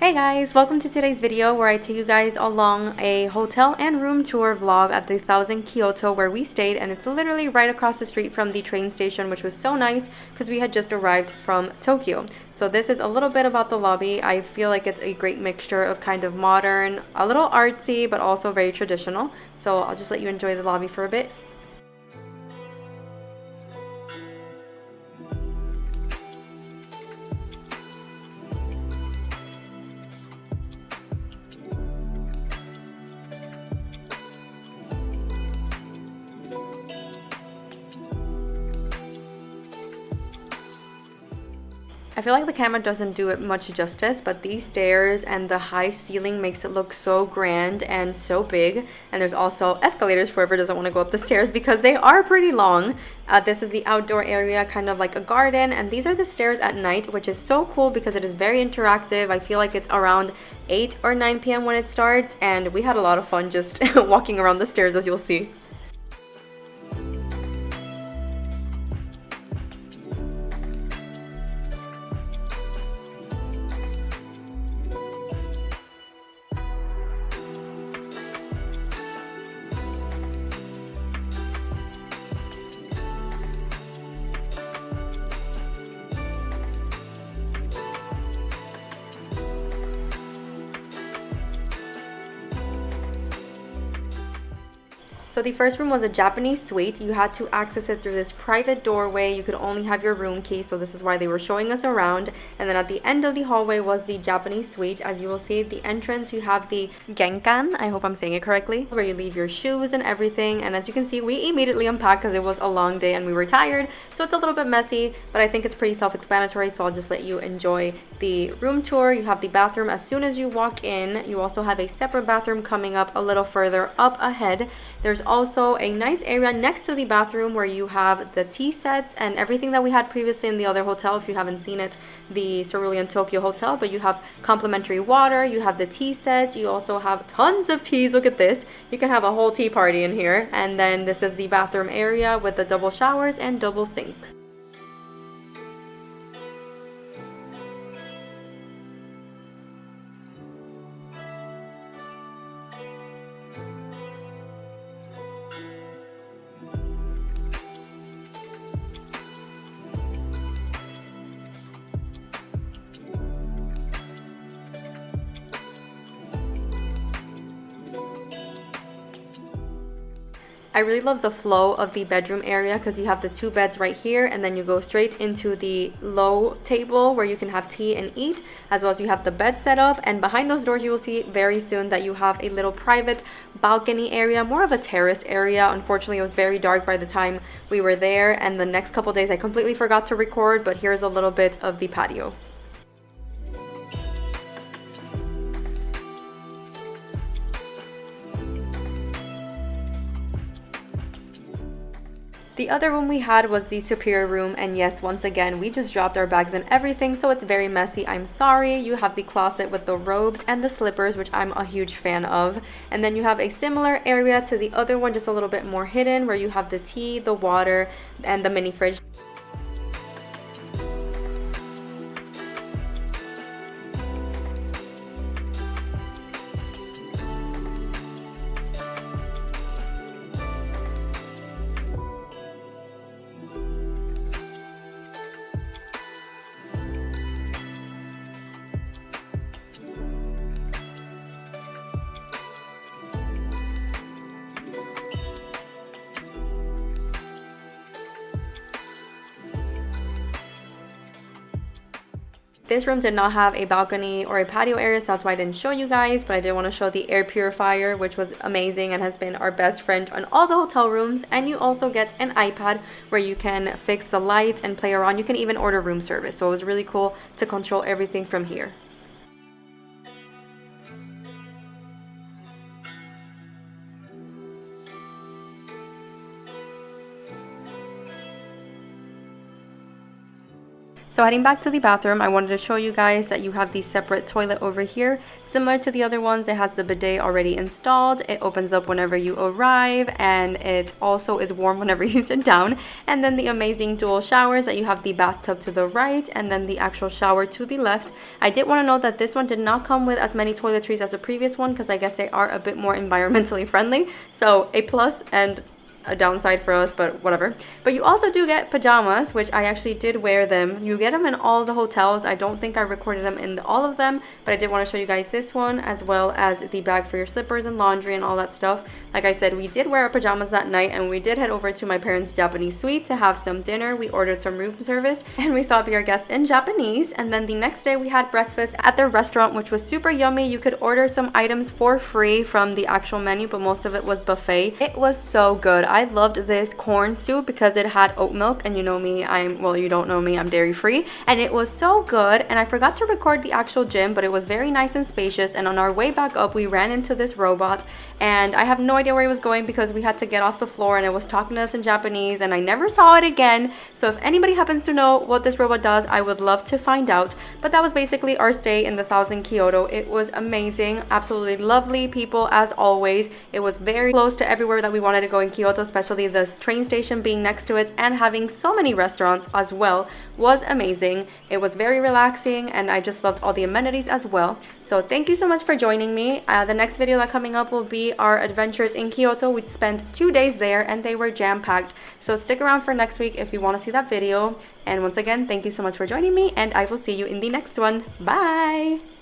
Hey guys, welcome to today's video where I take you guys along a hotel and room tour vlog at the Thousand Kyoto where we stayed, and it's literally right across the street from the train station, which was so nice because we had just arrived from Tokyo. So this is a little bit about the lobby. I feel like it's a great mixture of kind of modern, a little artsy, but also very traditional. So I'll just let you enjoy the lobby for a bit. I feel like the camera doesn't do it much justice, but these stairs and the high ceiling makes it look so grand and so big. And there's also escalators for whoever doesn't want to go up the stairs because they are pretty long. This is the outdoor area, kind of like a garden, and these are the stairs at night, which is so cool because it is very interactive. I feel like it's around 8 or 9 p.m. when it starts, and we had a lot of fun just walking around the stairs, as you'll see. So the first room was a Japanese suite. You had to access it through this private doorway. You could only have your room key, so this is why they were showing us around. And then at the end of the hallway was the Japanese suite. As you will see, the entrance, you have the genkan, I hope I'm saying it correctly, where you leave your shoes and everything. And as you can see, we immediately unpacked because it was a long day and we were tired. So it's a little bit messy, but I think it's pretty self-explanatory, so I'll just let you enjoy the room tour. You have the bathroom as soon as you walk in. You also have a separate bathroom coming up a little further up ahead. There's also a nice area next to the bathroom where you have the tea sets and everything that we had previously in the other hotel. If you haven't seen it, the Cerulean Tokyo Hotel, but you have complimentary water, you have the tea sets, you also have tons of teas. Look at this. You can have a whole tea party in here. And then this is the bathroom area with the double showers and double sink. I really love the flow of the bedroom area because you have the two beds right here, and then you go straight into the low table where you can have tea and eat, as well as you have the bed set up. And behind those doors you will see very soon that you have a little private balcony area, more of a terrace area. Unfortunately, it was very dark by the time we were there, and the next couple days I completely forgot to record, but here's a little bit of the patio. The other room we had was the superior room, and yes, once again, we just dropped our bags and everything, so it's very messy. I'm sorry. You have the closet with the robes and the slippers, which I'm a huge fan of. And then you have a similar area to the other one, just a little bit more hidden, where you have the tea, the water, and the mini fridge. This room did not have a balcony or a patio area, so that's why I didn't show you guys, but I did want to show the air purifier, which was amazing and has been our best friend on all the hotel rooms. And you also get an iPad where you can fix the lights and play around. You can even order room service, so it was really cool to control everything from here. So heading back to the bathroom, I wanted to show you guys that you have the separate toilet over here. Similar to the other ones, it has the bidet already installed. It opens up whenever you arrive, and it also is warm whenever you sit down. And then the amazing dual showers that you have the bathtub to the right and then the actual shower to the left. I did want to note that this one did not come with as many toiletries as the previous one because I guess they are a bit more environmentally friendly. So a plus and a downside for us, but whatever. But you also do get pajamas, which I actually did wear them. You get them in all the hotels. I don't think I recorded them in all of them, but I did want to show you guys this one, as well as the bag for your slippers and laundry and all that stuff. Like I said, we did wear our pajamas that night, and we did head over to my parents' Japanese suite to have some dinner. We ordered some room service, and we saw Be Our Guest in Japanese. And then the next day we had breakfast at their restaurant, which was super yummy. You could order some items for free from the actual menu, but most of it was buffet. It was so good. I loved this corn soup because it had oat milk, and you know me, well, you don't know me, I'm dairy free, and it was so good. And I forgot to record the actual gym, but it was very nice and spacious. And on our way back up, we ran into this robot, and I have no idea where he was going because we had to get off the floor, and it was talking to us in Japanese, and I never saw it again. So if anybody happens to know what this robot does, I would love to find out. But that was basically our stay in the Thousand Kyoto. It was amazing, absolutely lovely people as always. It was very close to everywhere that we wanted to go in Kyoto, especially the train station being next to it, and having so many restaurants as well was amazing. It was very relaxing, and I just loved all the amenities as well. So thank you so much for joining me. The next video that coming up will be our adventures in Kyoto. We spent 2 days there, and they were jam-packed. So stick around for next week if you want to see that video. And once again, thank you so much for joining me, and I will see you in the next one. Bye!